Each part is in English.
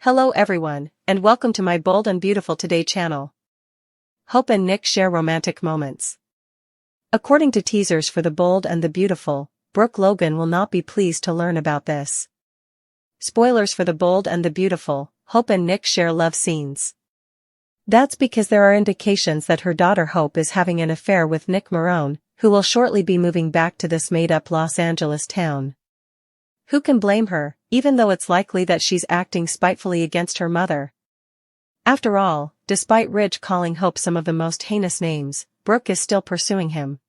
Hello everyone, and welcome to my Bold and Beautiful Today channel. Hope and Nick share romantic moments. According to teasers for The Bold and the Beautiful, Brooke Logan will not be pleased to learn about this. Spoilers for The Bold and the Beautiful, Hope and Nick share love scenes. That's because there are indications that her daughter Hope is having an affair with Nick Marone, who will shortly be moving back to this made-up Los Angeles town. Who can blame her, even though it's likely that she's acting spitefully against her mother? After all, despite Ridge calling Hope some of the most heinous names, Brooke is still pursuing him.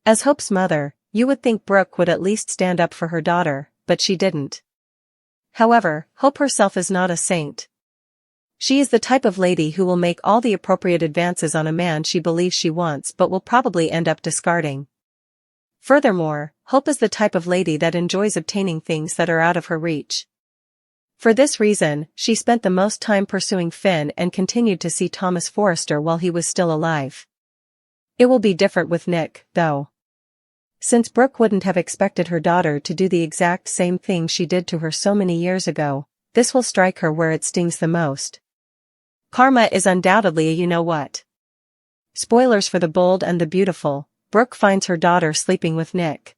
As Hope's mother, you would think Brooke would at least stand up for her daughter, but she didn't. However, Hope herself is not a saint. She is the type of lady who will make all the appropriate advances on a man she believes she wants but will probably end up discarding. Furthermore, Hope is the type of lady that enjoys obtaining things that are out of her reach. For this reason, she spent the most time pursuing Finn and continued to see Thomas Forrester while he was still alive. It will be different with Nick, though. Since Brooke wouldn't have expected her daughter to do the exact same thing she did to her so many years ago, this will strike her where it stings the most. Karma is undoubtedly a you-know-what. Spoilers for The Bold and the Beautiful, Brooke finds her daughter sleeping with Nick.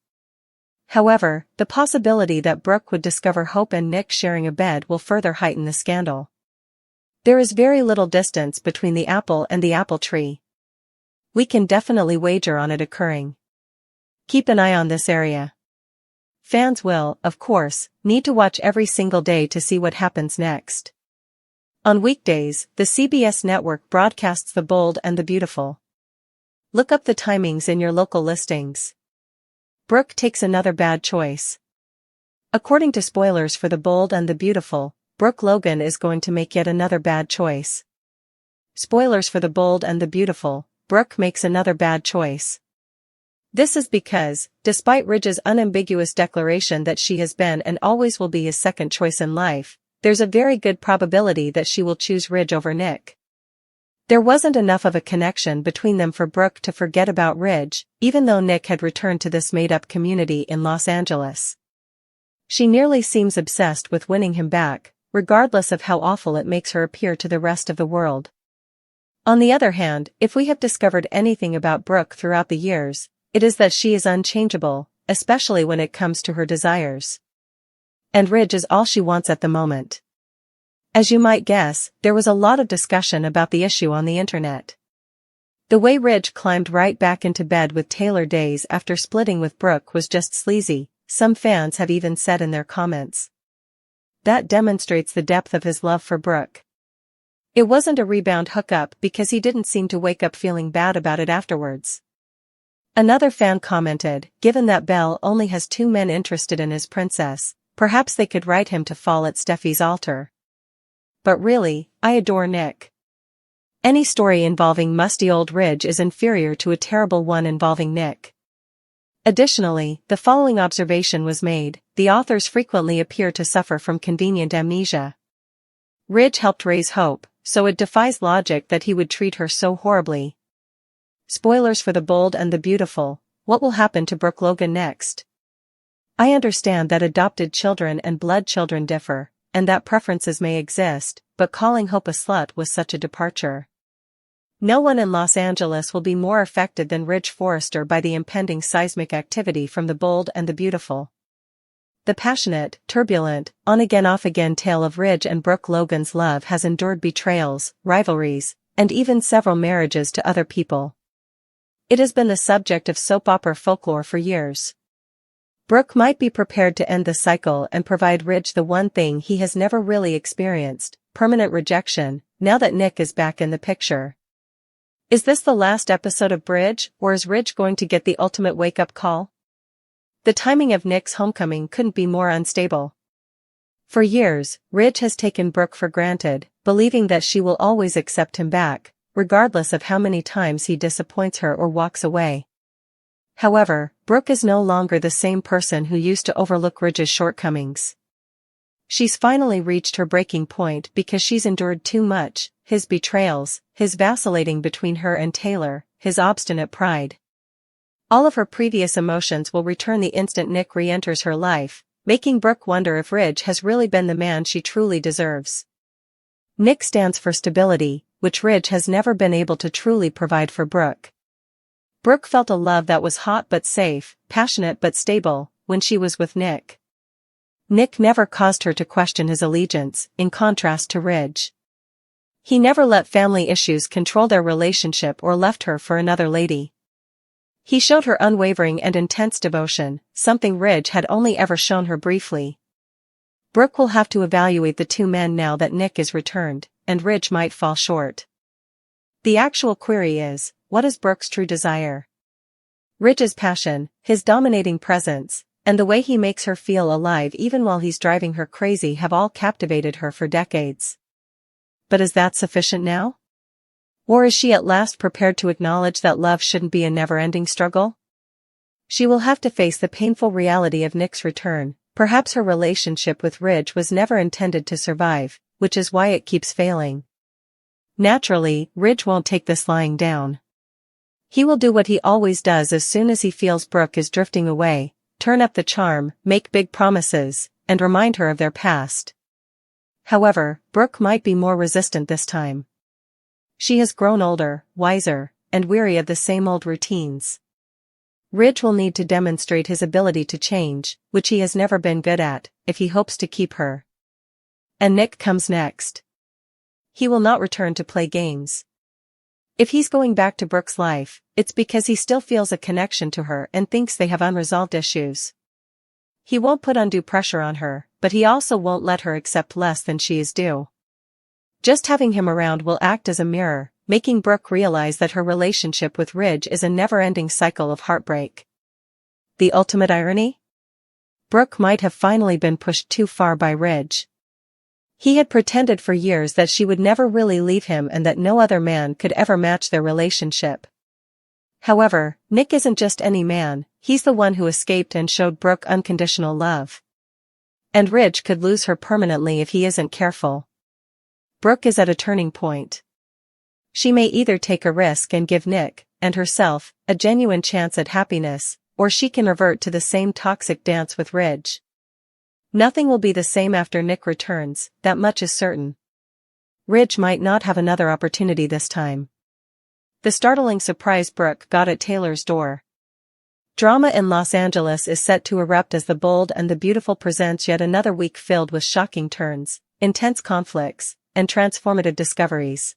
However, the possibility that Brooke would discover Hope and Nick sharing a bed will further heighten the scandal. There is very little distance between the apple and the apple tree. We can definitely wager on it occurring. Keep an eye on this area. Fans will, of course, need to watch every single day to see what happens next. On weekdays, the CBS network broadcasts The Bold and the Beautiful. Look up the timings in your local listings. Brooke takes another bad choice. According to spoilers for The Bold and the Beautiful, Brooke Logan is going to make yet another bad choice. Spoilers for The Bold and the Beautiful, Brooke makes another bad choice. This is because, despite Ridge's unambiguous declaration that she has been and always will be his second choice in life, there's a very good probability that she will choose Ridge over Nick. There wasn't enough of a connection between them for Brooke to forget about Ridge, even though Nick had returned to this made-up community in Los Angeles. She nearly seems obsessed with winning him back, regardless of how awful it makes her appear to the rest of the world. On the other hand, if we have discovered anything about Brooke throughout the years, it is that she is unchangeable, especially when it comes to her desires. And Ridge is all she wants at the moment. As you might guess, there was a lot of discussion about the issue on the internet. The way Ridge climbed right back into bed with Taylor days after splitting with Brooke was just sleazy, some fans have even said in their comments. That demonstrates the depth of his love for Brooke. It wasn't a rebound hookup because he didn't seem to wake up feeling bad about it afterwards. Another fan commented, given that Belle only has two men interested in his princess, perhaps they could write him to fall at Steffi's altar. But really, I adore Nick. Any story involving musty old Ridge is inferior to a terrible one involving Nick. Additionally, the following observation was made: the authors frequently appear to suffer from convenient amnesia. Ridge helped raise Hope, so it defies logic that he would treat her so horribly. Spoilers for The Bold and the Beautiful, what will happen to Brooke Logan next? I understand that adopted children and blood children differ, and that preferences may exist, but calling Hope a slut was such a departure. No one in Los Angeles will be more affected than Ridge Forrester by the impending seismic activity from The Bold and the Beautiful. The passionate, turbulent, on-again off-again tale of Ridge and Brooke Logan's love has endured betrayals, rivalries, and even several marriages to other people. It has been the subject of soap opera folklore for years. Brooke might be prepared to end the cycle and provide Ridge the one thing he has never really experienced, permanent rejection, now that Nick is back in the picture. Is this the last episode of Bridge, or is Ridge going to get the ultimate wake-up call? The timing of Nick's homecoming couldn't be more unstable. For years, Ridge has taken Brooke for granted, believing that she will always accept him back, regardless of how many times he disappoints her or walks away. However, Brooke is no longer the same person who used to overlook Ridge's shortcomings. She's finally reached her breaking point because she's endured too much: his betrayals, his vacillating between her and Taylor, his obstinate pride. All of her previous emotions will return the instant Nick re-enters her life, making Brooke wonder if Ridge has really been the man she truly deserves. Nick stands for stability, which Ridge has never been able to truly provide for Brooke. Brooke felt a love that was hot but safe, passionate but stable, when she was with Nick. Nick never caused her to question his allegiance, in contrast to Ridge. He never let family issues control their relationship or left her for another lady. He showed her unwavering and intense devotion, something Ridge had only ever shown her briefly. Brooke will have to evaluate the two men now that Nick is returned, and Ridge might fall short. The actual query is, what is Brooke's true desire? Ridge's passion, his dominating presence, and the way he makes her feel alive even while he's driving her crazy have all captivated her for decades. But is that sufficient now? Or is she at last prepared to acknowledge that love shouldn't be a never-ending struggle? She will have to face the painful reality of Nick's return. Perhaps her relationship with Ridge was never intended to survive, which is why it keeps failing. Naturally, Ridge won't take this lying down. He will do what he always does as soon as he feels Brooke is drifting away, turn up the charm, make big promises, and remind her of their past. However, Brooke might be more resistant this time. She has grown older, wiser, and weary of the same old routines. Ridge will need to demonstrate his ability to change, which he has never been good at, if he hopes to keep her. And Nick comes next. He will not return to play games. If he's going back to Brooke's life, it's because he still feels a connection to her and thinks they have unresolved issues. He won't put undue pressure on her, but he also won't let her accept less than she is due. Just having him around will act as a mirror, making Brooke realize that her relationship with Ridge is a never-ending cycle of heartbreak. The ultimate irony? Brooke might have finally been pushed too far by Ridge. He had pretended for years that she would never really leave him and that no other man could ever match their relationship. However, Nick isn't just any man, he's the one who escaped and showed Brooke unconditional love. And Ridge could lose her permanently if he isn't careful. Brooke is at a turning point. She may either take a risk and give Nick, and herself, a genuine chance at happiness, or she can revert to the same toxic dance with Ridge. Nothing will be the same after Nick returns, that much is certain. Ridge might not have another opportunity this time. The startling surprise Brooke got at Taylor's door. Drama in Los Angeles is set to erupt as The Bold and the Beautiful presents yet another week filled with shocking turns, intense conflicts, and transformative discoveries.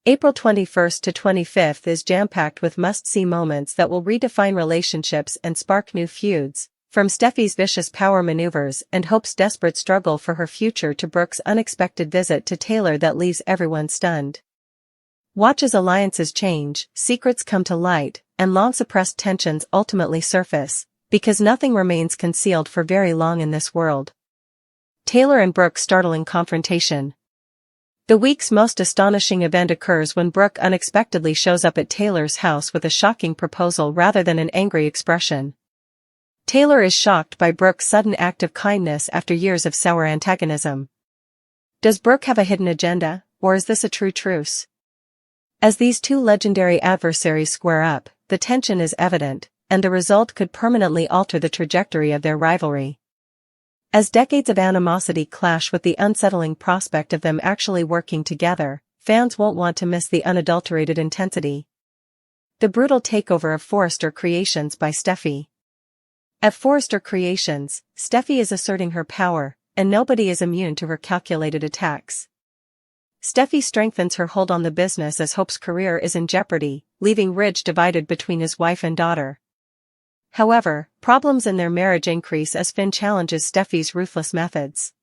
April 21st to 25th is jam-packed with must-see moments that will redefine relationships and spark new feuds, from Steffi's vicious power maneuvers and Hope's desperate struggle for her future to Brooke's unexpected visit to Taylor that leaves everyone stunned. Watch as alliances change, secrets come to light, and long-suppressed tensions ultimately surface, because nothing remains concealed for very long in this world. Taylor and Brooke's startling confrontation. The week's most astonishing event occurs when Brooke unexpectedly shows up at Taylor's house with a shocking proposal rather than an angry expression. Taylor is shocked by Brooke's sudden act of kindness after years of sour antagonism. Does Brooke have a hidden agenda, or is this a true truce? As these two legendary adversaries square up, the tension is evident, and the result could permanently alter the trajectory of their rivalry. As decades of animosity clash with the unsettling prospect of them actually working together, fans won't want to miss the unadulterated intensity. The brutal takeover of Forrester Creations by Steffi. At Forrester Creations, Steffi is asserting her power, and nobody is immune to her calculated attacks. Steffi strengthens her hold on the business as Hope's career is in jeopardy, leaving Ridge divided between his wife and daughter. However, problems in their marriage increase as Finn challenges Steffi's ruthless methods.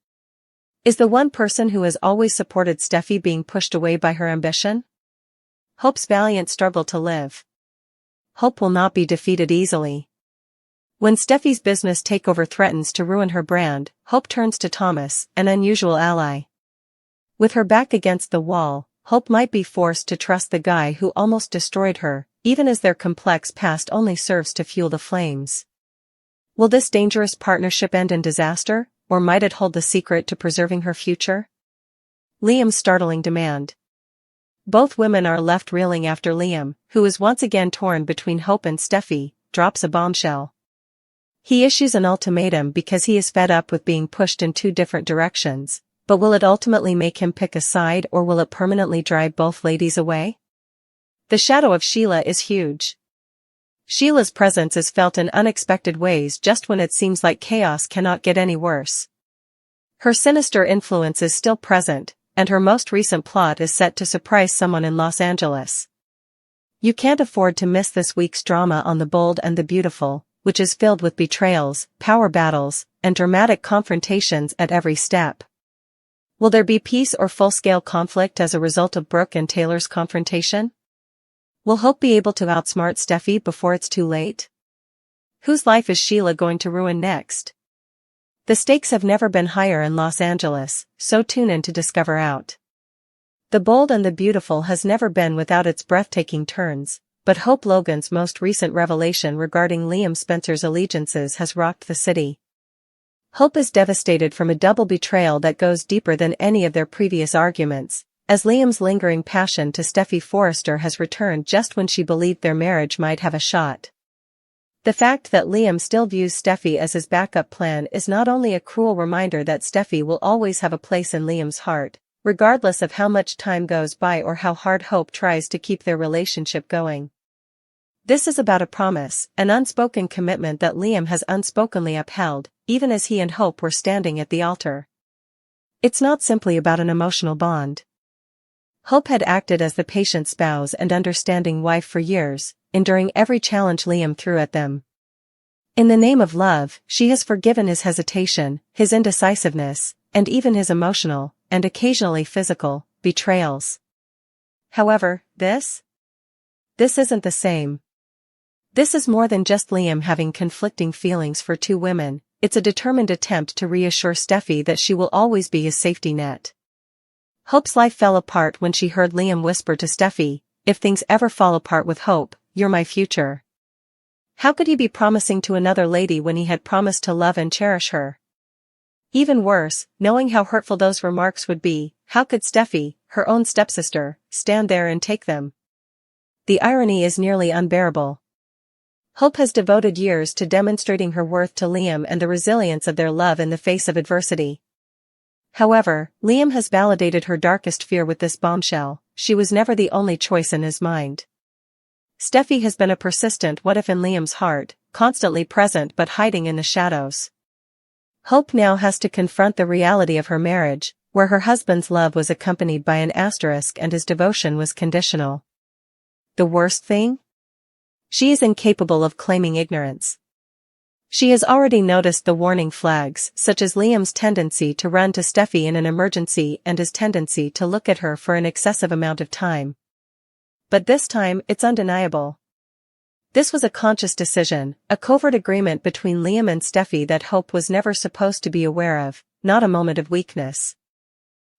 Is the one person who has always supported Steffi being pushed away by her ambition? Hope's valiant struggle to live. Hope will not be defeated easily. When Steffi's business takeover threatens to ruin her brand, Hope turns to Thomas, an unusual ally. With her back against the wall, Hope might be forced to trust the guy who almost destroyed her, even as their complex past only serves to fuel the flames. Will this dangerous partnership end in disaster, or might it hold the secret to preserving her future? Liam's startling demand. Both women are left reeling after Liam, who is once again torn between Hope and Steffi, drops a bombshell. He issues an ultimatum because he is fed up with being pushed in two different directions, But will it ultimately make him pick a side, or will it permanently drive both ladies away? The shadow of Sheila is huge. Sheila's presence is felt in unexpected ways just when it seems like chaos cannot get any worse. Her sinister influence is still present, and her most recent plot is set to surprise someone in Los Angeles. You can't afford to miss this week's drama on The Bold and the Beautiful, which is filled with betrayals, power battles, and dramatic confrontations at every step. Will there be peace or full-scale conflict as a result of Brooke and Taylor's confrontation? Will Hope be able to outsmart Steffi before it's too late? Whose life is Sheila going to ruin next? The stakes have never been higher in Los Angeles, so tune in to discover out. The Bold and the Beautiful has never been without its breathtaking turns, but Hope Logan's most recent revelation regarding Liam Spencer's allegiances has rocked the city. Hope is devastated from a double betrayal that goes deeper than any of their previous arguments, as Liam's lingering passion to Steffi Forrester has returned just when she believed their marriage might have a shot. The fact that Liam still views Steffi as his backup plan is not only a cruel reminder that Steffi will always have a place in Liam's heart, regardless of how much time goes by or how hard Hope tries to keep their relationship going. This is about a promise, an unspoken commitment that Liam has unspokenly upheld, even as he and Hope were standing at the altar. It's not simply about an emotional bond. Hope had acted as the patient spouse and understanding wife for years, enduring every challenge Liam threw at them. In the name of love, she has forgiven his hesitation, his indecisiveness, and even his emotional, and occasionally physical, betrayals. However, this isn't the same. This is more than just Liam having conflicting feelings for two women, it's a determined attempt to reassure Steffi that she will always be his safety net. Hope's life fell apart when she heard Liam whisper to Steffi, "If things ever fall apart with Hope, you're my future." How could he be promising to another lady when he had promised to love and cherish her? Even worse, knowing how hurtful those remarks would be, how could Steffi, her own stepsister, stand there and take them? The irony is nearly unbearable. Hope has devoted years to demonstrating her worth to Liam and the resilience of their love in the face of adversity. However, Liam has validated her darkest fear with this bombshell: she was never the only choice in his mind. Steffi has been a persistent what if in Liam's heart, constantly present but hiding in the shadows. Hope now has to confront the reality of her marriage, where her husband's love was accompanied by an asterisk and his devotion was conditional. The worst thing? She is incapable of claiming ignorance. She has already noticed the warning flags, such as Liam's tendency to run to Steffi in an emergency and his tendency to look at her for an excessive amount of time. But this time, it's undeniable. This was a conscious decision, a covert agreement between Liam and Steffi that Hope was never supposed to be aware of, not a moment of weakness.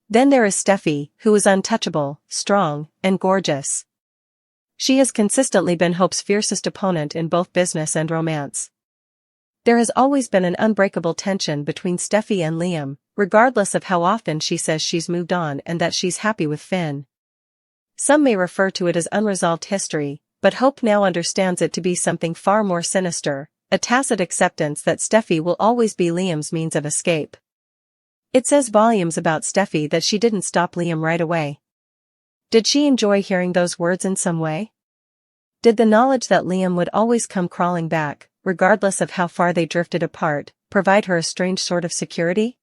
Then there is Steffi, who is untouchable, strong, and gorgeous. She has consistently been Hope's fiercest opponent in both business and romance. There has always been an unbreakable tension between Steffi and Liam, regardless of how often she says she's moved on and that she's happy with Finn. Some may refer to it as unresolved history, but Hope now understands it to be something far more sinister, a tacit acceptance that Steffi will always be Liam's means of escape. It says volumes about Steffi that she didn't stop Liam right away. Did she enjoy hearing those words in some way? Did the knowledge that Liam would always come crawling back, regardless of how far they drifted apart, provide her a strange sort of security?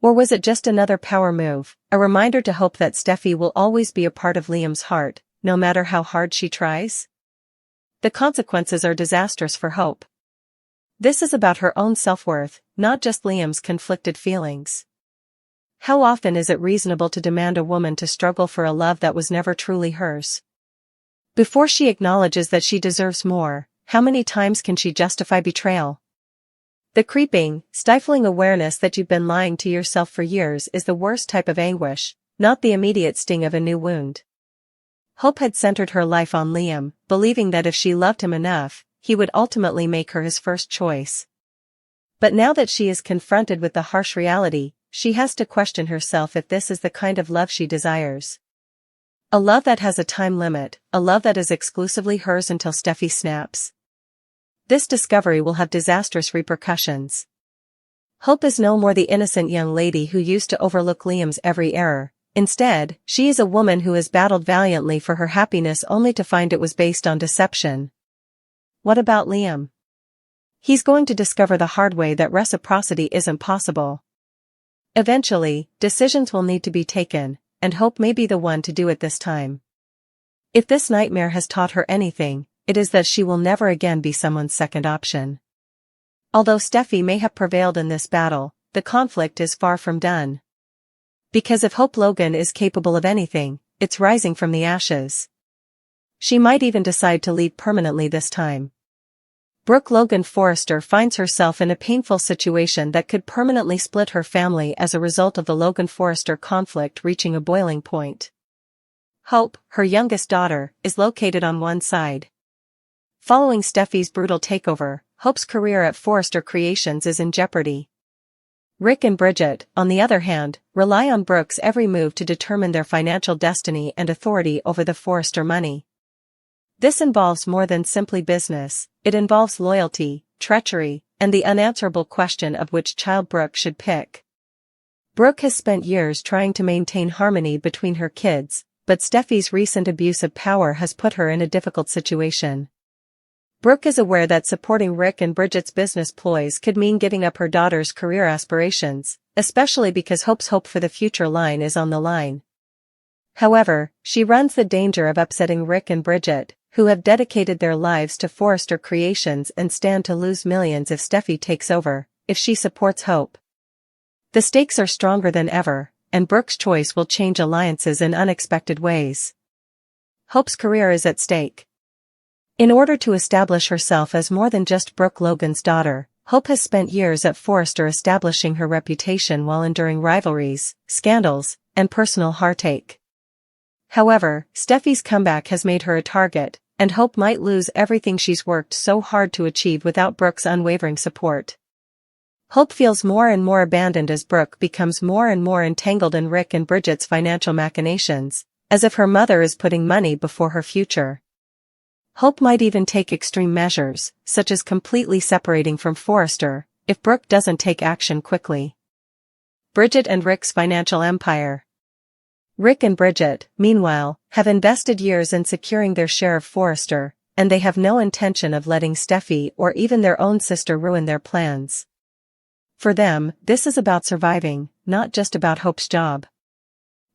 Or was it just another power move, a reminder to Hope that Steffi will always be a part of Liam's heart, no matter how hard she tries? The consequences are disastrous for Hope. This is about her own self-worth, not just Liam's conflicted feelings. How often is it reasonable to demand a woman to struggle for a love that was never truly hers? Before she acknowledges that she deserves more, how many times can she justify betrayal? The creeping, stifling awareness that you've been lying to yourself for years is the worst type of anguish, not the immediate sting of a new wound. Hope had centered her life on Liam, believing that if she loved him enough, he would ultimately make her his first choice. But now that she is confronted with the harsh reality, she has to question herself if this is the kind of love she desires. A love that has a time limit, a love that is exclusively hers until Steffi snaps. This discovery will have disastrous repercussions. Hope is no more the innocent young lady who used to overlook Liam's every error. Instead, she is a woman who has battled valiantly for her happiness only to find it was based on deception. What about Liam? He's going to discover the hard way that reciprocity isn't possible. Eventually, decisions will need to be taken, and Hope may be the one to do it this time. If this nightmare has taught her anything, it is that she will never again be someone's second option. Although Steffi may have prevailed in this battle, the conflict is far from done. Because if Hope Logan is capable of anything, it's rising from the ashes. She might even decide to leave permanently this time. Brooke Logan Forrester finds herself in a painful situation that could permanently split her family as a result of the Logan Forrester conflict reaching a boiling point. Hope, her youngest daughter, is located on one side. Following Steffi's brutal takeover, Hope's career at Forrester Creations is in jeopardy. Rick and Bridget, on the other hand, rely on Brooke's every move to determine their financial destiny and authority over the Forrester money. This involves more than simply business, it involves loyalty, treachery, and the unanswerable question of which child Brooke should pick. Brooke has spent years trying to maintain harmony between her kids, but Steffi's recent abuse of power has put her in a difficult situation. Brooke is aware that supporting Rick and Bridget's business ploys could mean giving up her daughter's career aspirations, especially because Hope's hope for the future line is on the line. However, she runs the danger of upsetting Rick and Bridget, who have dedicated their lives to Forrester Creations and stand to lose millions if Steffi takes over, if she supports Hope. The stakes are stronger than ever, and Brooke's choice will change alliances in unexpected ways. Hope's career is at stake. In order to establish herself as more than just Brooke Logan's daughter, Hope has spent years at Forrester establishing her reputation while enduring rivalries, scandals, and personal heartache. However, Steffi's comeback has made her a target, and Hope might lose everything she's worked so hard to achieve without Brooke's unwavering support. Hope feels more and more abandoned as Brooke becomes more and more entangled in Rick and Bridget's financial machinations, as if her mother is putting money before her future. Hope might even take extreme measures, such as completely separating from Forrester, if Brooke doesn't take action quickly. Bridget and Rick's financial empire. Rick and Bridget, meanwhile, have invested years in securing their share of Forrester, and they have no intention of letting Steffi or even their own sister ruin their plans. For them, this is about surviving, not just about Hope's job.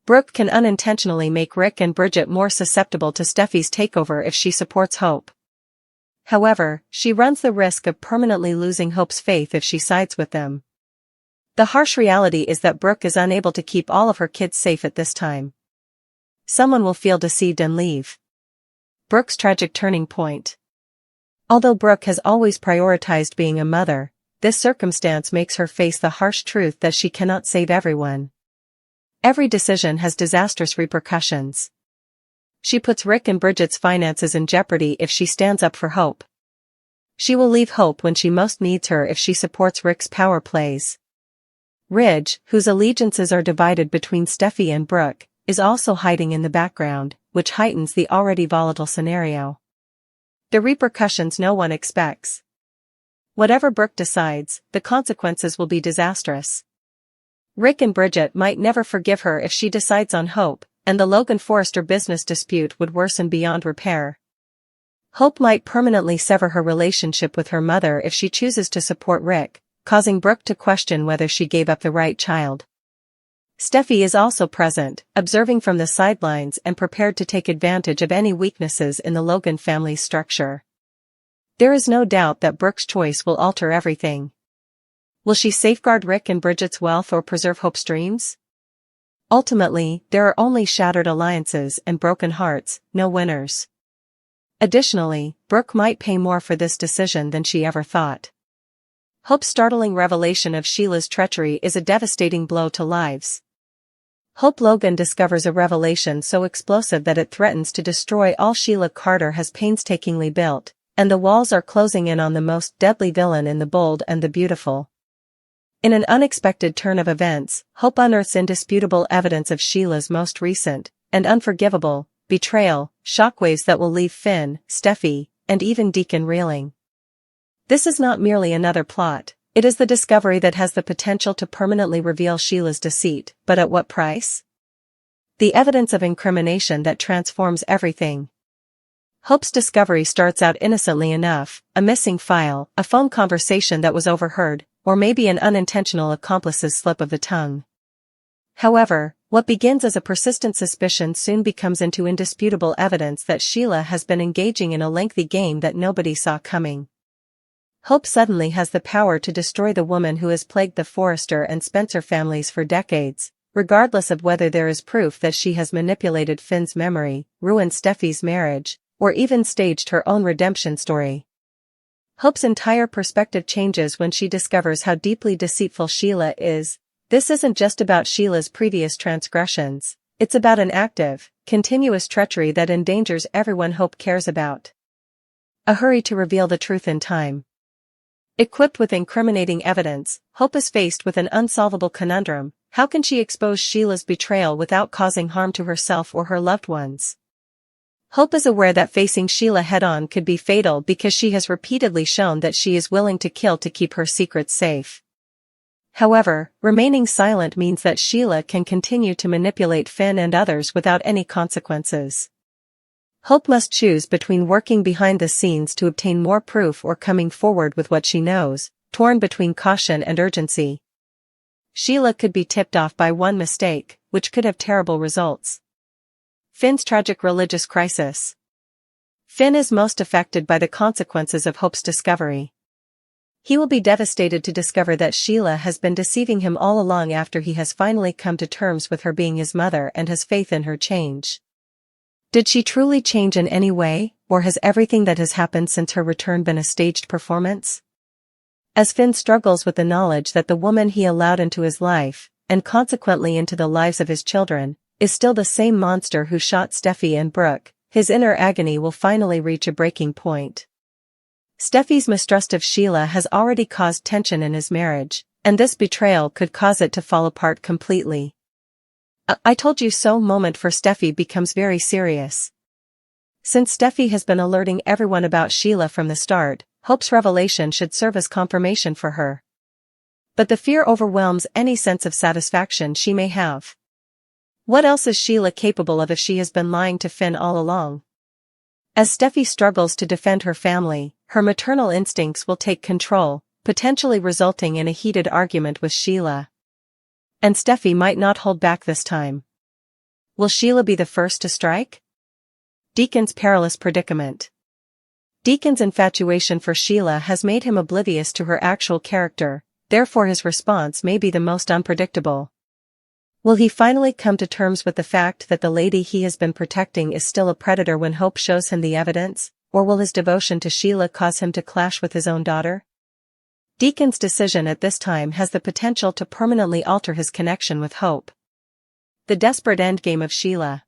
Brooke can unintentionally make Rick and Bridget more susceptible to Steffi's takeover if she supports Hope. However, she runs the risk of permanently losing Hope's faith if she sides with them. The harsh reality is that Brooke is unable to keep all of her kids safe at this time. Someone will feel deceived and leave. Brooke's tragic turning point. Although Brooke has always prioritized being a mother, this circumstance makes her face the harsh truth that she cannot save everyone. Every decision has disastrous repercussions. She puts Rick and Bridget's finances in jeopardy if she stands up for Hope. She will leave Hope when she most needs her if she supports Rick's power plays. Ridge, whose allegiances are divided between Steffi and Brooke, is also hiding in the background, which heightens the already volatile scenario. The repercussions no one expects. Whatever Brooke decides, the consequences will be disastrous. Rick and Bridget might never forgive her if she decides on Hope, and the Logan Forrester business dispute would worsen beyond repair. Hope might permanently sever her relationship with her mother if she chooses to support Rick, causing Brooke to question whether she gave up the right child. Steffi is also present, observing from the sidelines and prepared to take advantage of any weaknesses in the Logan family's structure. There is no doubt that Brooke's choice will alter everything. Will she safeguard Rick and Bridget's wealth or preserve Hope's dreams? Ultimately, there are only shattered alliances and broken hearts, no winners. Additionally, Brooke might pay more for this decision than she ever thought. Hope's startling revelation of Sheila's treachery is a devastating blow to lives. Hope Logan discovers a revelation so explosive that it threatens to destroy all Sheila Carter has painstakingly built, and the walls are closing in on the most deadly villain in The Bold and the Beautiful. In an unexpected turn of events, Hope unearths indisputable evidence of Sheila's most recent, and unforgivable, betrayal, shockwaves that will leave Finn, Steffi, and even Deacon reeling. This is not merely another plot, It is the discovery that has the potential to permanently reveal Sheila's deceit, but at what price? The evidence of incrimination that transforms everything. Hope's discovery starts out innocently enough: a missing file, a phone conversation that was overheard, or maybe an unintentional accomplice's slip of the tongue. However, what begins as a persistent suspicion soon becomes into indisputable evidence that Sheila has been engaging in a lengthy game that nobody saw coming. Hope suddenly has the power to destroy the woman who has plagued the Forrester and Spencer families for decades, regardless of whether there is proof that she has manipulated Finn's memory, ruined Steffi's marriage, or even staged her own redemption story. Hope's entire perspective changes when she discovers how deeply deceitful Sheila is. This isn't just about Sheila's previous transgressions, it's about an active, continuous treachery that endangers everyone Hope cares about. A hurry to reveal the truth in time. Equipped with incriminating evidence, Hope is faced with an unsolvable conundrum: how can she expose Sheila's betrayal without causing harm to herself or her loved ones? Hope is aware that facing Sheila head-on could be fatal because she has repeatedly shown that she is willing to kill to keep her secrets safe. However, remaining silent means that Sheila can continue to manipulate Finn and others without any consequences. Hope must choose between working behind the scenes to obtain more proof or coming forward with what she knows, torn between caution and urgency. Sheila could be tipped off by one mistake, which could have terrible results. Finn's tragic religious crisis. Finn is most affected by the consequences of Hope's discovery. He will be devastated to discover that Sheila has been deceiving him all along after he has finally come to terms with her being his mother and has faith in her change. Did she truly change in any way, or has everything that has happened since her return been a staged performance? As Finn struggles with the knowledge that the woman he allowed into his life, and consequently into the lives of his children, is still the same monster who shot Steffi and Brooke, his inner agony will finally reach a breaking point. Steffi's mistrust of Sheila has already caused tension in his marriage, and this betrayal could cause it to fall apart completely. I told you so moment for Steffi becomes very serious. Since Steffi has been alerting everyone about Sheila from the start, Hope's revelation should serve as confirmation for her. But the fear overwhelms any sense of satisfaction she may have. What else is Sheila capable of if she has been lying to Finn all along? As Steffi struggles to defend her family, her maternal instincts will take control, potentially resulting in a heated argument with Sheila. And Steffi might not hold back this time. Will Sheila be the first to strike? Deacon's perilous predicament. Deacon's infatuation for Sheila has made him oblivious to her actual character, therefore his response may be the most unpredictable. Will he finally come to terms with the fact that the lady he has been protecting is still a predator when Hope shows him the evidence, or will his devotion to Sheila cause him to clash with his own daughter? Deacon's decision at this time has the potential to permanently alter his connection with Hope. The desperate endgame of Sheila.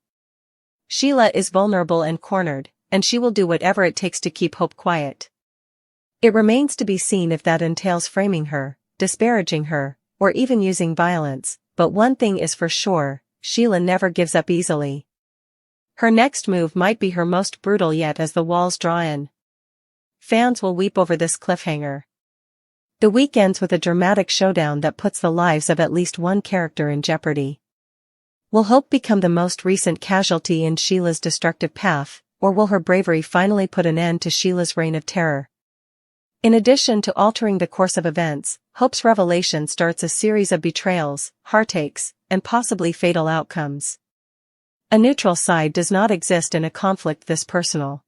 Sheila is vulnerable and cornered, and she will do whatever it takes to keep Hope quiet. It remains to be seen if that entails framing her, disparaging her, or even using violence, but one thing is for sure: Sheila never gives up easily. Her next move might be her most brutal yet as the walls draw in. Fans will weep over this cliffhanger. The week ends with a dramatic showdown that puts the lives of at least one character in jeopardy. Will Hope become the most recent casualty in Sheila's destructive path, or will her bravery finally put an end to Sheila's reign of terror? In addition to altering the course of events, Hope's revelation starts a series of betrayals, heartaches, and possibly fatal outcomes. A neutral side does not exist in a conflict this personal.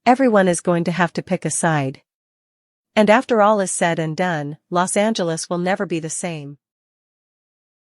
Everyone is going to have to pick a side. And after all is said and done, Los Angeles will never be the same.